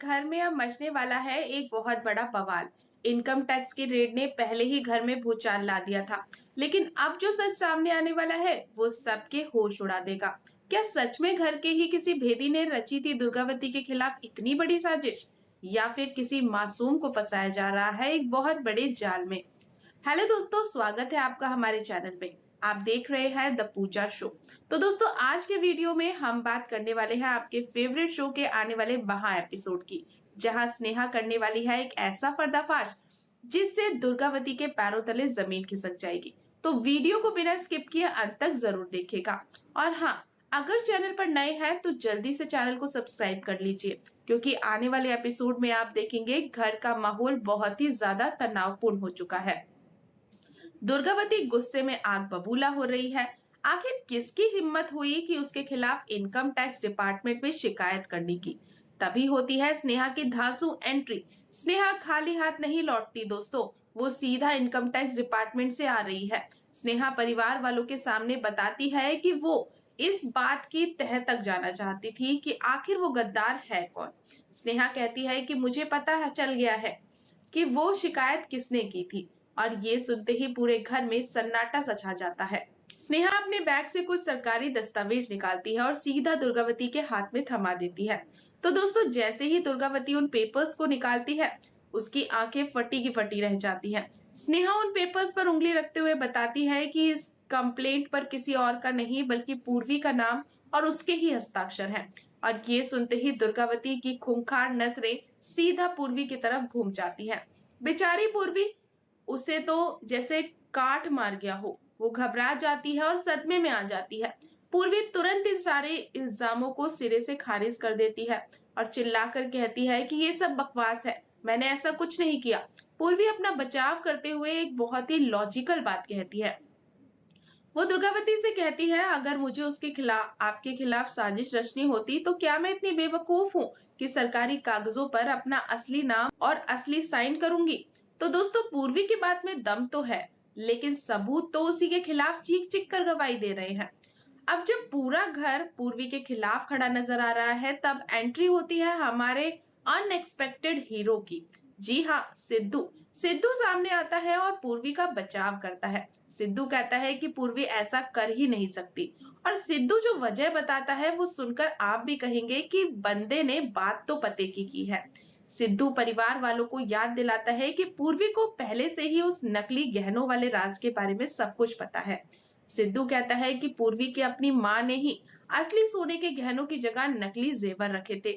घर में अब मचने वाला है एक बहुत बड़ा बवाल। इनकम टैक्स की रेड ने पहले ही घर में भूचाल ला दिया था, लेकिन अब जो सच सामने आने वाला है वो सबके होश उड़ा देगा। क्या सच में घर के ही किसी भेदी ने रची थी दुर्गावती के खिलाफ इतनी बड़ी साजिश, या फिर किसी मासूम को फंसाया जा रहा है एक बहुत बड़े जाल में। हेलो दोस्तों, स्वागत है आपका हमारे चैनल पे। आप देख रहे हैं द पूजा शो। तो दोस्तों, आज के वीडियो में हम बात करने वाले हैं आपके फेवरेट शो के आने वाले महा एपिसोड की, जहां स्नेहा करने वाली है एक ऐसा पर्दाफाश जिससे दुर्गावती के पैरों तले जमीन खिसक जाएगी। तो वीडियो को बिना स्किप किए अंत तक जरूर देखिएगा। और हाँ, अगर चैनल पर नए हैं तो जल्दी से चैनल को सब्सक्राइब कर लीजिए, क्योंकि आने वाले एपिसोड में आप देखेंगे घर का माहौल बहुत ही ज्यादा तनावपूर्ण हो चुका है। दुर्गावती गुस्से में आग बबूला हो रही है। आखिर किसकी हिम्मत हुई कि उसके खिलाफ इनकम टैक्स डिपार्टमेंट में शिकायत करने की। तभी होती है स्नेहा की धांसू एंट्री। स्नेहा खाली हाथ नहीं लौटती दोस्तों, वो सीधा इनकम टैक्स डिपार्टमेंट से आ रही है। स्नेहा परिवार वालों के सामने बताती है कि वो इस बात की तह तक जाना चाहती थी कि आखिर वो गद्दार है कौन। स्नेहा कहती है कि मुझे पता चल गया है कि वो शिकायत किसने की थी। और ये सुनते ही पूरे घर में सन्नाटा सा छा जाता है। स्नेहा अपने बैग से कुछ सरकारी दस्तावेज निकालती है और सीधा दुर्गावती के हाथ में थमा देती है। तो दोस्तों, जैसे ही दुर्गावती उन पेपर्स को निकालती है, उसकी आंखें फटी की फटी रह जाती हैं। स्नेहा उन पेपर्स पर उंगली रखते हुए बताती है कि इस कंप्लेंट पर किसी और का नहीं बल्कि पूर्वी का नाम और उसके ही हस्ताक्षर है। और ये सुनते ही दुर्गावती की खूंखार नजरें सीधा पूर्वी की तरफ घूम जाती हैं। बेचारी पूर्वी, उसे तो जैसे काट मार गया हो। वो घबरा जाती है और सदमे में आ जाती है। पूर्वी तुरंत इन सारे इल्जामों को सिरे से खारिज कर देती है और चिल्लाकर कहती है कि ये सब बकवास है, मैंने ऐसा कुछ नहीं किया। पूर्वी अपना बचाव करते हुए एक बहुत ही लॉजिकल बात कहती है। वो दुर्गावती से कहती है, अगर मुझे उसके खिलाफ आपके खिलाफ साजिश रचनी होती तो क्या मैं इतनी बेवकूफ हूँ कि सरकारी कागजों पर अपना असली नाम और असली साइन करूंगी। तो दोस्तों, पूर्वी की बात में दम तो है, लेकिन सबूत तो उसी के खिलाफ चीख चीख कर गवाही दे रहे हैं। अब जब पूरा घर पूर्वी के खिलाफ खड़ा नजर आ रहा है, तब एंट्री होती है हमारे अनएक्सपेक्टेड हीरो की। जी हाँ, सिद्धू। सिद्धू सामने आता है और पूर्वी का बचाव करता है। सिद्धू कहता है कि पूर्वी ऐसा कर ही नहीं सकती, और सिद्धू जो वजह बताता है वो सुनकर आप भी कहेंगे कि बंदे ने बात तो पते की है। सिद्धू परिवार वालों को याद दिलाता है कि पूर्वी को पहले से ही उस नकली गहनों वाले राज के बारे में सब कुछ पता है। सिद्धू कहता है कि पूर्वी की अपनी माँ ने ही असली सोने के गहनों की जगह नकली जेवर रखे थे।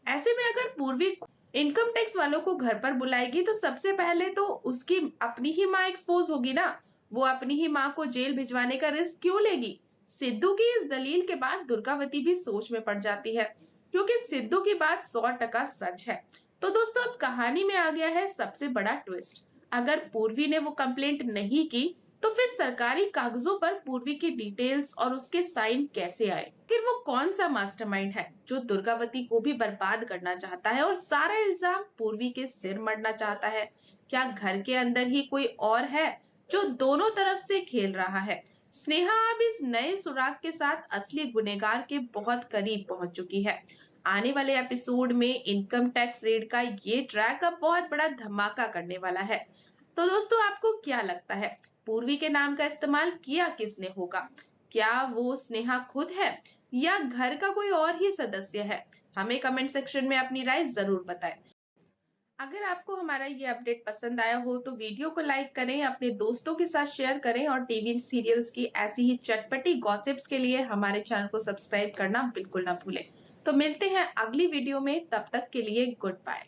ऐसे में अगर पूर्वी इनकम टैक्स वालों को घर पर बुलाएगी तो सबसे पहले तो उसकी अपनी ही माँ एक्सपोज होगी ना। वो अपनी ही माँ को जेल भिजवाने का रिस्क क्यों लेगी। सिद्धू की इस दलील के बाद दुर्गावती भी सोच में पड़ जाती है, क्योंकि सिद्धू की बात 100% सच है। तो दोस्तों, अब कहानी में आ गया है सबसे बड़ा ट्विस्ट। अगर पूर्वी ने वो कंप्लेंट नहीं की तो फिर सरकारी कागजों पर पूर्वी की डिटेल्स और उसके साइन कैसे आए। फिर वो कौन सा मास्टरमाइंड है जो दुर्गावती को भी बर्बाद करना चाहता है और सारा इल्जाम पूर्वी के सिर मढ़ना चाहता है। क्या घर के अंदर ही कोई और है जो दोनों तरफ से खेल रहा है। स्नेहा अब इस नए सुराग के साथ असली गुनहगार के बहुत करीब पहुंच चुकी है। आने वाले एपिसोड में इनकम टैक्स रेड का ये ट्रैक अब बहुत बड़ा धमाका करने वाला है। तो दोस्तों, आपको क्या लगता है, पूर्वी के नाम का इस्तेमाल किया किसने होगा? क्या वो स्नेहा खुद है या घर का कोई और ही सदस्य है? हमें कमेंट सेक्शन में अपनी राय जरूर बताएं। अगर आपको हमारा ये अपडेट पसंद आया हो तो वीडियो को लाइक करें, अपने दोस्तों के साथ शेयर करें और टीवी सीरियल्स की ऐसी ही चटपटी गॉसिप्स के लिए हमारे चैनल को सब्सक्राइब करना बिल्कुल ना भूलें। तो मिलते हैं अगली वीडियो में, तब तक के लिए गुड बाय।